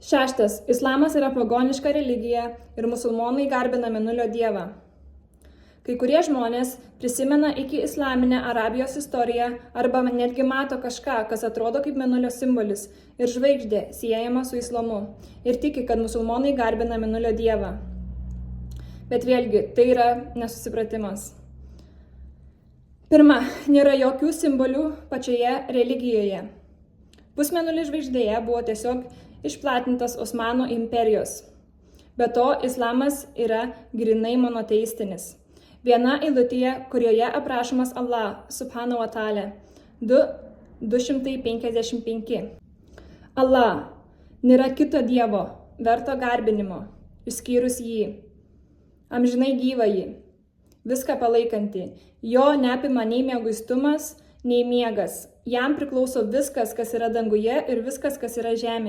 6. Islamas yra pagoniška religija ir musulmonai garbina mėnulio dievą. Kai kurie žmonės prisimena iki islaminę Arabijos istoriją arba netgi mato kažką, kas atrodo kaip mėnulio simbolis ir žvaigždė siejama su islamu ir tiki, kad musulmonai garbina mėnulio dievą. Bet vėlgi, tai yra nesusipratimas. Pirma, nėra jokių simbolių pačioje religijoje. Pusmėnulis žvaigždėje buvo tiesiog išplatintas Osmanų imperijos. Be to, islamas yra grynai monoteistinis. Viena eilutėje, kurioje aprašomas Allah subhanahu wa ta'ala 255. Allah, nėra kito dievo, verto garbinimo, išskyrus jį, amžinai gyvąjį, viską palaikantį, jo neapima nei mieguistumas, nei miegas, jam priklauso viskas, kas yra danguje ir viskas, kas yra žemėje.